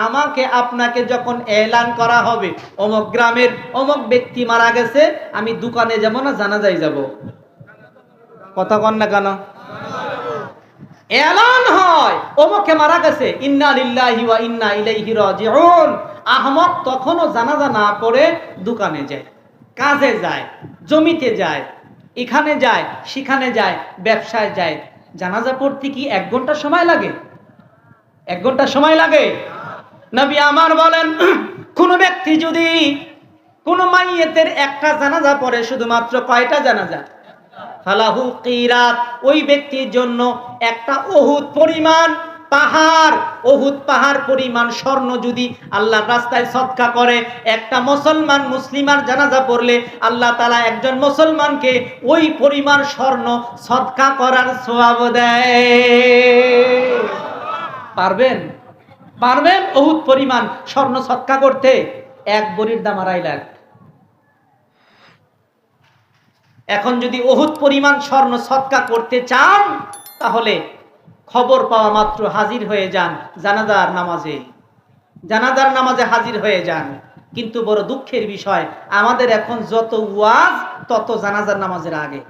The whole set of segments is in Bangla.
আমাকে আপনাকে যখন এলান করা হবে অমুক গ্রামের অমুক ব্যক্তি মারা গেছে, আমি দোকানে যাব না জানাজায় যাব? কথা কন না কেন? এলান হয় অমুকে মারা গেছে, ইন্না লিল্লাহি ওয়া ইন্না ইলাইহি রাজিউন। আহমক তখনও জানাজা না পড়ে দোকানে যায়, কাজে যায়, জমিতে যায়, এখানে যায়, সেখানে যায়, ব্যবসায় যায়। জানাজা পড়তে কি 1 ঘন্টা সময় লাগে? 1 ঘন্টা সময় লাগে? নবী আমার বলেন, কোন ব্যক্তি যদি কোন মাইয়েতের একটা জানাজা পড়ে, শুধুমাত্র কয়টা জানাজা? ফালাহু কিরাত, ওই ব্যক্তির জন্য একটা উহুদ পরিমাণ পাহাড়, উহুদ পাহাড় পরিমাণ স্বর্ণ যদি আল্লাহর রাস্তায় সদকা করে, একটা মুসলমান মুসলিমার জানাজা পড়লে আল্লাহ তাআলা একজন মুসলমানকে ওই পরিমাণ স্বর্ণ সদকা করার সওয়াব দেয়। পারবেন? পারবেন উহুদ পরিমাণ স্বর্ণ সদকা করতে? 1 ভরির দাম 2.5 লাখ। এখন যদি উহুদ পরিমাণ স্বর্ণ সদকা করতে চান, তাহলে খবর পাওয়া মাত্র হাজির হয়ে যান জানাজার নামাজে, জানাজার নামাজে হাজির হয়ে যান। কিন্তু বড় দুঃখের বিষয়, আমাদের এখন যত ওয়াজ তত জানাজার নামাজের আগে।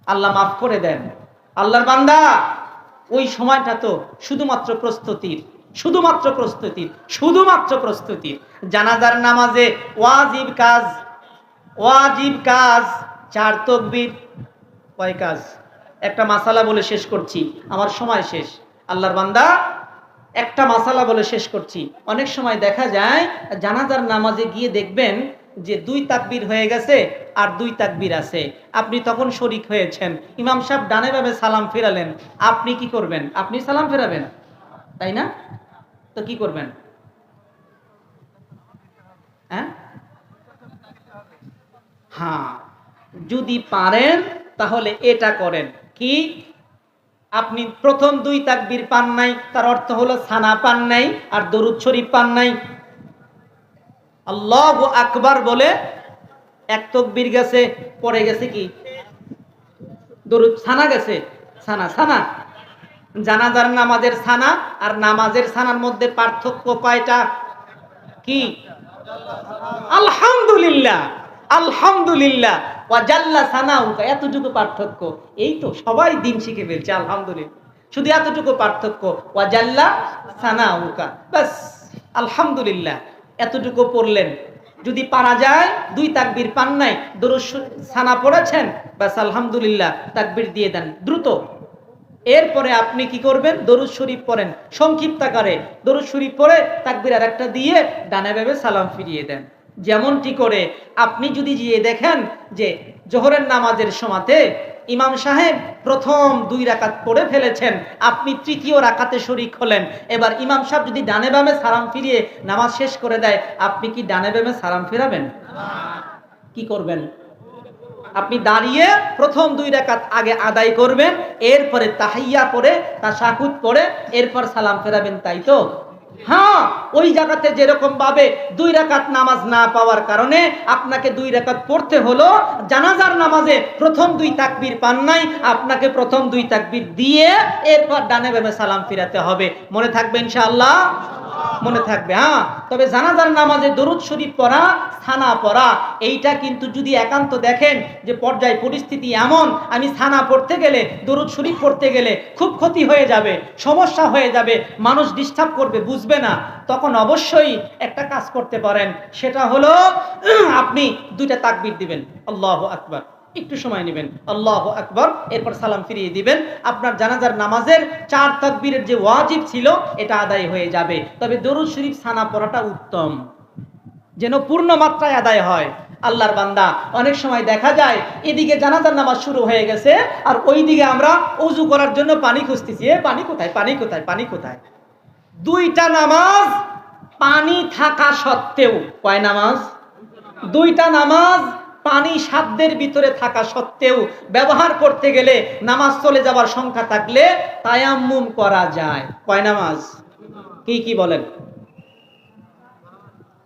আল্লাহ মাফ করে দেন। আল্লাহর বান্দা, ওই সময়টা তো শুধুমাত্র প্রস্তুতির, শুধুমাত্র প্রস্তুতির, শুধুমাত্র প্রস্তুতির। জানাজার নামাজে ওয়াজিব কাজ, ওয়াজিব কাজ 4 তাকবীর। কয় কাজ? একটা মাসালা বলে শেষ করছি, আমার সময় শেষ। আল্লাহর বান্দা, একটা মাসালা বলে শেষ করছি। অনেক সময় দেখা যায় জানাজার নামাজে গিয়ে দেখবেন যে 2 তাকবীর হয়ে গেছে আর 2 তাকবীর আছে, আপনি তখন শরীক হয়েছেন। ইমাম সাহেব ডানে বামে সালাম ফেরালেন, আপনি কি করবেন? আপনি সালাম ফেরাবেন, তাই না? তো কি করবেন? হ্যাঁ, যদি পারেন তাহলে এটা করেন কি, আপনি প্রথম 2 তাকবীর পান নাই, তার অর্থ হলো সানা পান নাই আর দরুদ শরীফ পান নাই। আল্লাহু আকবার বলে 1 তাকবীর গেছে, পরে গেছে কি দরুদ, সানা গেছে, সানা। সানা জানাজার নামাজের সানা আর নামাজের সানার মধ্যে পার্থক্য কয়টা? কি? আলহামদুলিল্লাহ, আলহামদুলিল্লাহ ওয়া জাল্লা সানাউকা, এতটুকু পার্থক্য। এই তো সবাই দিন শিখে ফেলছে, আলহামদুলিল্লাহ। শুধু এতটুকু পার্থক্য, ওয়া জাল্লা সানাউকা, বাস। আলহামদুলিল্লাহ এতটুকু পড়লেন। যদি পারা যায়, 2 তাকবীর পান নাই, দরুদ সানা পড়েছেন, বাস আলহামদুলিল্লাহ, তাকবীর দিয়ে দেন দ্রুত। এরপরে আপনি কি করবেন? দরুদ শরীফ পড়েন সংক্ষিপ্ত আকারে, দরুদ শরীফ পড়ে তাকবীর আরেকটা দিয়ে ডানে বামে সালাম ফিরিয়ে দেন। যেমনটি করে আপনি যদি গিয়ে দেখেন যে জোহরের নামাজের সময়তে ইমাম সাহেব প্রথম 2 রাকাত পড়ে ফেলেছেন, আপনি তৃতীয় রাকাতে শরীক হলেন। এবার ইমাম সাহেব যদি ডানে বামে সালাম ফিরিয়ে নামাজ শেষ করে দেয়, আপনি কি ডানে বামে সালাম ফিরাবেন? কি করবেন? আপনি দাঁড়িয়ে প্রথম 2 রাকাত আগে আদায় করবেন, এরপরে তাহিয়া পড়ে তাশাহুদ পড়ে এরপর সালাম ফেরাবেন, তাই তো? হ্যাঁ, ওই জায়গাতে যেরকম ভাবে 2 রাকাত নামাজ না পাওয়ার কারণে আপনাকে 2 রাকাত পড়তে হলো, জানাজার নামাজে প্রথম 2 তাকবীর পান নাই, আপনাকে প্রথম 2 তাকবীর দিয়ে এরপর ডানে বামে সালাম ফিরাতে হবে। মনে থাকবে ইনশাআল্লাহ? মনে থাকবে। হ্যাঁ, তবে জানাজার নামাজে দরুদ শরীফ পড়া, সানা পড়া, এইটা কিন্তু যদি একান্ত দেখেন যে পর্যায় পরিস্থিতি এমন, আমি সানা পড়তে গেলে, দরুদ শরীফ পড়তে গেলে খুব ক্ষতি হয়ে যাবে, সমস্যা হয়ে যাবে, মানুষ ডিস্টার্ব করবে, বুঝবে না, তখন অবশ্যই একটা কাজ করতে পারেন। সেটা হলো আপনি 2টা তাকবীর দিবেন, আল্লাহু আকবার, একটু সময় নেবেন, আল্লাহু আকবার, এরপর সালাম ফিরিয়ে দিবেন। আপনার জানাজার নামাজের 4 তাকবীরের যে ওয়াজিব ছিল এটা আদায় হয়ে যাবে। তবে দরুদ শরীফ সানা পড়াটা উত্তম, যেন পূর্ণ মাত্রায় আদায় হয়। আল্লাহর বান্দা, অনেক সময় দেখা যায় এদিকে জানাজার নামাজ শুরু হয়ে গেছে আর ওইদিকে আমরা ওযু করার জন্য পানি খুঁজতেছি। পানি কোথায়, পানি কোথায়, পানি কোথায়? 2টা নামাজ পানি থাকা সত্ত্বেও, কয় নামাজ? 2টা নামাজ পানি সাধ্যের ভিতরে থাকা সত্ত্বেও ব্যবহার করতে গেলে, নামাজ চলে যাবার সংখ্যা থাকলে তায়াম্মুম করা যায়। কয় নামাজ? কি কি বলেন?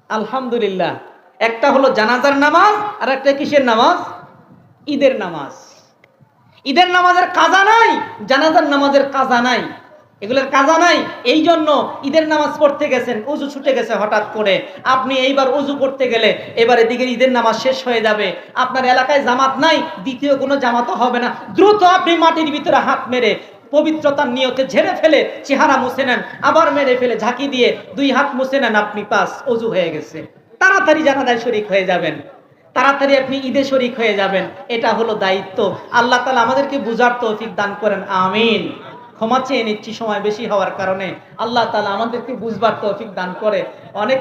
আলহামদুলিল্লাহ। একটা হলো জানাজার নামাজ আর একটা কিসের নামাজ? ঈদের নামাজ। ঈদের নামাজের কাজা নাই, জানাজার নামাজের কাজা নাই। এগুলোর কাজা নাই। এই জন্য ঈদের নামাজ পড়তে গেছেন, অজু ছুটে গেছে হঠাৎ করে, আপনি এইবার অজু করতে গেলে এবার এদিকে ঈদের নামাজ শেষ হয়ে যাবে, আপনার এলাকায় জামাত নাই, দ্বিতীয় কোনো জামাতও হবে না, দ্রুত আপনি মাটির ভিতরে হাত মেরে পবিত্রতার নিয়তে ঝেড়ে ফেলে চেহারা মুছে নেন, আবার মেরে ফেলে ঝাঁকি দিয়ে 2 হাত মুছে নেন, আপনি পাস, অজু হয়ে গেছে। তাড়াতাড়ি জানাজায় শরীক হয়ে যাবেন, তাড়াতাড়ি আপনি ঈদে শরীক হয়ে যাবেন। এটা হলো দায়িত্ব। আল্লাহ তাআলা আমাদেরকে বুঝার তৌফিক দান করেন, আমিন। ক্ষমা চেয়ে নিচ্ছি সময় বেশি হওয়ার কারণে। আল্লাহ তাআলা আমাদেরকে বুঝবার তৌফিক দান করে। অনেক